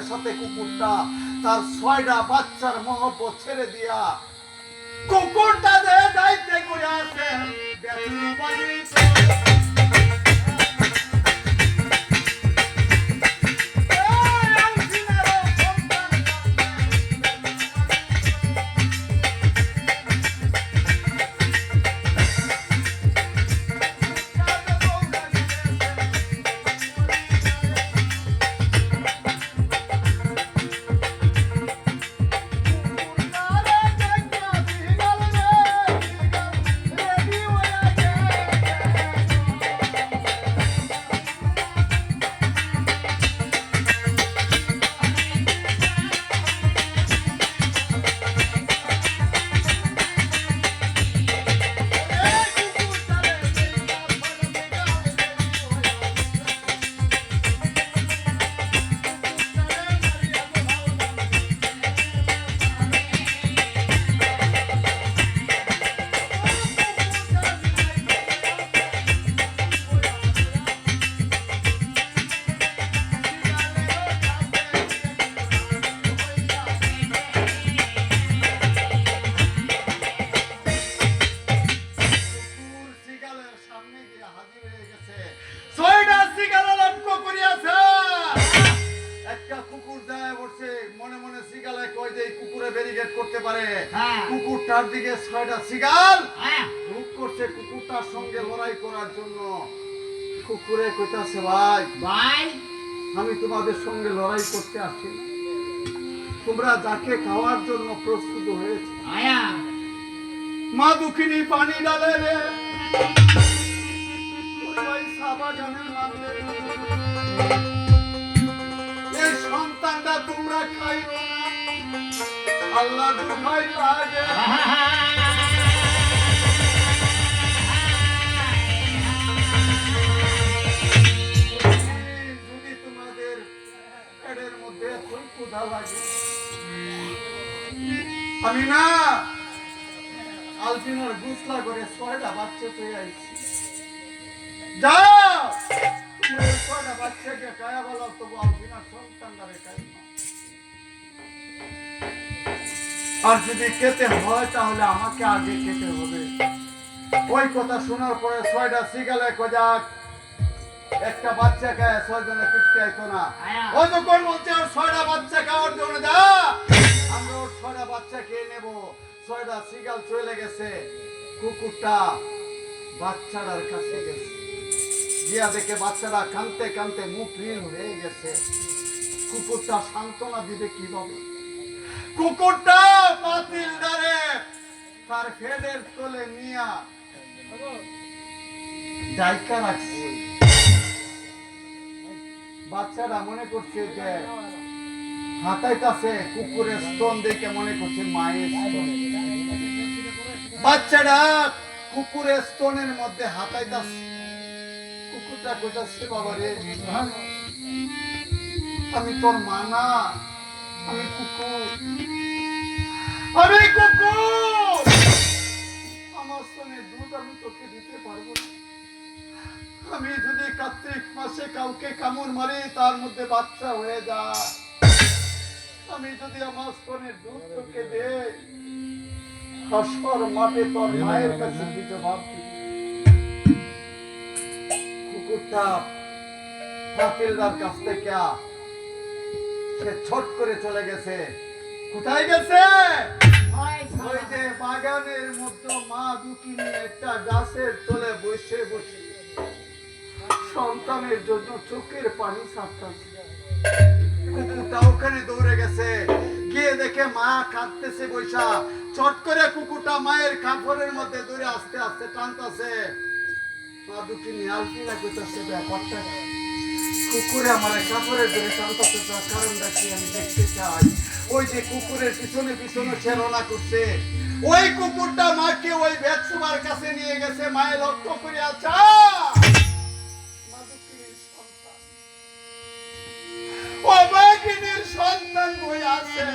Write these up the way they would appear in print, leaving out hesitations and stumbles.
সাথে কুকুরটা তার 6টা বাচ্চার মহব্বত ছেড়ে দিয়া কুকুরটা যে যাইতে করে আসে করতে পারে কুকুরটার দিকে 6টা শিকাল মুখ করছে কুকুরটার সঙ্গে লড়াই করার জন্য। কুকুরে কইতাছে ভাই ভাই আমি তোমাদের সঙ্গে লড়াই করতে আসি, তোমরা যাকে খাওয়ার জন্য প্রস্তুত হয়েছে মা দুঃখিনী পানি ডালে রে এই সন্তানটা তোমরা খাইও না, আল্লাহ দুহাই লাগে যদি তোমাদের পেটের মধ্যে এখন ক্ষুধা লাগে আমি না আলপিনার গুসলা করে 6টা বাচ্চা পেয়ে আইছি, যাও 6টা বাচ্চাকে কায়া বলো তবু আলপিনার সন্তানটারে খাই না, আর যদি খেতে হয় তাহলে আমাকে আগে খেতে হবে। ওই কথা শোনার পরে 6টা শিকালে কজাক একটা বাচ্চা খায় 6 জনে পিঠতে আইতো না, ও যখন বলছে 6টা বাচ্চা খাওয়ার জন্য যা আমরা 6টা বাচ্চা খেয়ে নেব। 6টা শিকাল চলে গেছে, কুকুরটা বাচ্চাটার কাছে গেছে, গিয়া দেখে বাচ্চারা কাঁদতে কাঁদতে মুখ নীল হয়ে গেছে। কুকুরটা সান্ত্বনা দিবে কিভাবে? কুকুরটা পাতিল ধরে তার ফেদের তলে নিয়া ডাইকা রাখছে। বাচ্চারা মনে করছে যে হাতাইতাছে কুকুরের স্তন দেখে মনে করছে মায়ের স্তন। বাচ্চারা কুকুরের স্তনের মধ্যে হাতাইতাছে, কুকুরটা কইতাছে বাবা রে আমি তোর মা না, আমি কুকুর, আমি কুকুর, আমার স্তনের দুধ আমি তোকে দিতে পারবো না। আমি যদি কার্তিক মাসে কাউকে কামড় মারি তার মধ্যে বাচ্চা হয়ে যায়, আমি যদি আমার স্তনের দুধ তোকে দেই হাসর মাঠে তোর মায়ের কাছে কি জবাব দিবি? কুকুরটা পাতিলদার কাছ থেকে সে ছট করে চলে গেছে। কোথায় গেছে? ওই যে বাগানের মধ্যে মা দুঃখিনী একটা গাছের তলে বসে বসে সন্তানের জন্য চোখের পানি ছাড়তেছে। কুকুরটা ওখানে দৌড়ে গেছে, গিয়ে দেখে মা কাঁদতেছে বৈশা, চট করে কুকুরটা মায়ের কাপড়ের মধ্যে দৌড়ে আস্তে আস্তে টানতেছে। মা দুঃখিনী আলপিনা করতেছে ব্যাপারটা কুকুরে আমার কাপড়ের ধরে টানতেছে, তার কারণটা কি আমি দেখতে চাই। ওই যে কুকুরের পিছনে পিছনে সে রওনা করছে, ওই কুকুরটা মাকে ওই বেতসুমার কাছে নিয়ে গেছে। মায়ের লক্ষ্য করে আচ্ছা অবাগিনীর সন্তান হয়ে আছে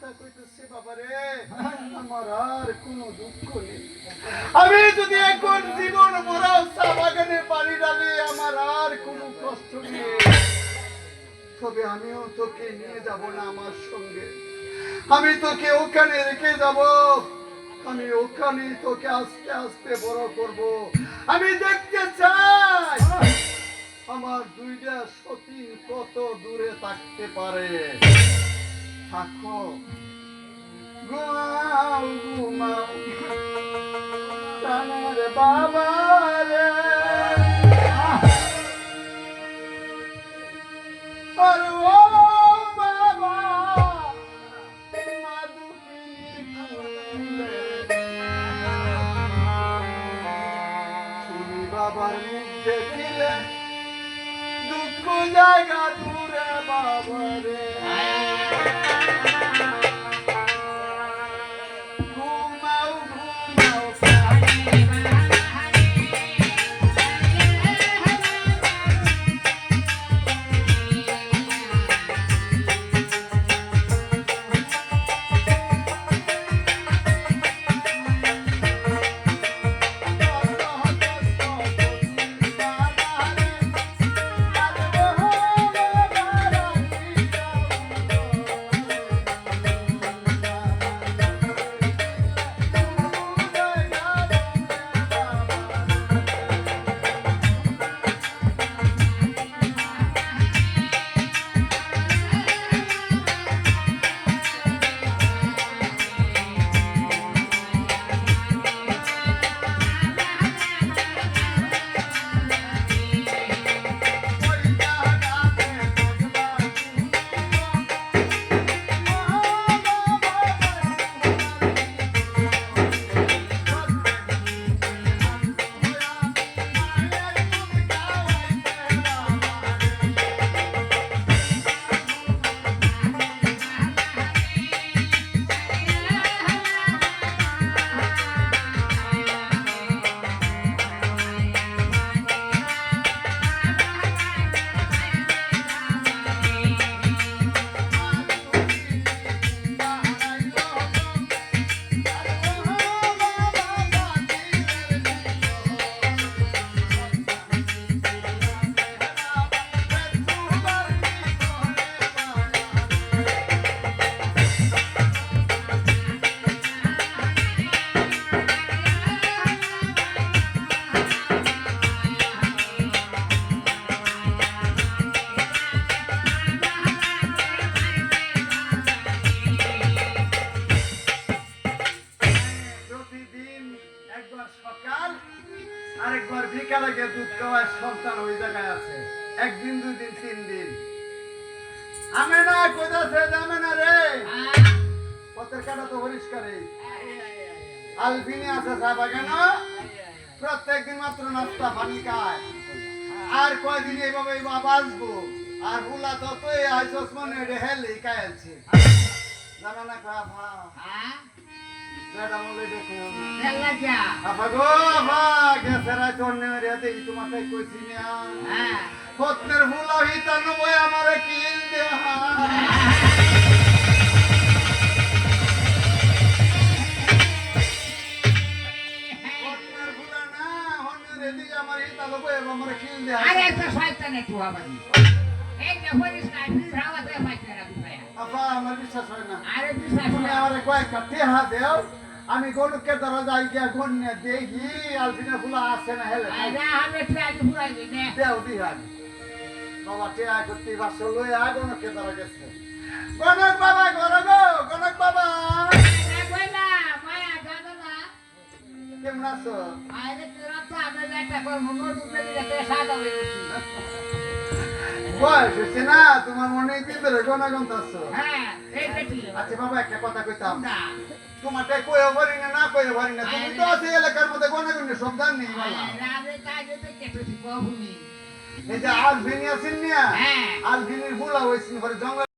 কথা কইতেছি বাবা রে, আমার আর কোনো দুঃখ নেই। আমি যদি এখন জীবন মরাও চা বাগানে পানি ডালি, আমার আর কোনো কষ্ট নেই। তবে আমিও তোকে নিয়ে যাব না আমার সঙ্গে, আমি তোকে ওখানে রেখে যাব। আমি ওখানে তোকে আস্তে আস্তে বড় করব। আমি দেখতে চাই আমার দুইটা সতীন কত দূরে থাকতে পারে। থাকো, ঘুমাও ঘুমাও প্রাণের বাবা রে। আর ও বাবা, মা দুঃখিনী তুমি বাবার মুখ দেখিলে দুঃখ জায়গা দূরে বাবা রে। ঘুমাও ঘুমাও আরেকবার বিকালে গিয়ে দুধ খাওয়ার সন্তান ওই জায়গায় আছে। একদিন দুই দিন তিন দিন আমি না কোথাছে যাবে না রে। পথের কাটা তো পরিষ্কারই আলবিনি আছে চা বাগানো, প্রত্যেক দিন মাত্র নাস্তা পানি খায়। আর কয়দিন এইভাবে বাঁচবো। আর বুলা তো তুই আইসস মনে হেলি খাইছে জানা না খাফা বেটা মলে দেখো খেলা যা আফা গো আফা গেছেরা চন্নে মেরে দেই তোমাকে কইছি না। হ্যাঁ পত্নের বুলা হিতা নবই আমারে কিল দে। পত্নের বুলা না হন্নে রেদি আমার হিতা নবই আমারে কিল দে। আরে তো শয়তান একটু আবাদি এই যে হরিস না ফিরাওয়াতে পাইছরা দুপায়া আফা আমার বিশ্বাস হয় না। আরে বিশ্বাস তুমি আমারে কয়েকটা টেহা দেও, আমি গরুকে ধরা যাই গিয়া গন্যা দেখি আলবিনা ফুলা আছে না হেলে আরে আমি প্রায় ঘুরাই দিই না দেও দিহান বাবা টেহা করতে বাসো লই গরুকে ধরা গেছে। গণক বাবা ঘর গো গণক বাবা না কইলা মায়া জানো না কেমন আছো? আরে তোরা তো আমি একটা কর মনো দুলে দিতে সাদা হয়ে গেছি। বয়স হচ্ছে না তোমার মনে ভিতরে গণগন্ত আছো। হ্যাঁ এই দেখি আচ্ছা বাবা একটা কথা কইতাম, না তোমারটা কইও পারি না না কইও পারি না, তুমি তো আছে এলাকার মধ্যে গণগণ্য সব জানি বাবা। রাজে কাজে তো কেটেছি কহুনি এই যে আলবিনি আছেন না, হ্যাঁ আলবিনির বুলা হয়েছিল পরে জঙ্গল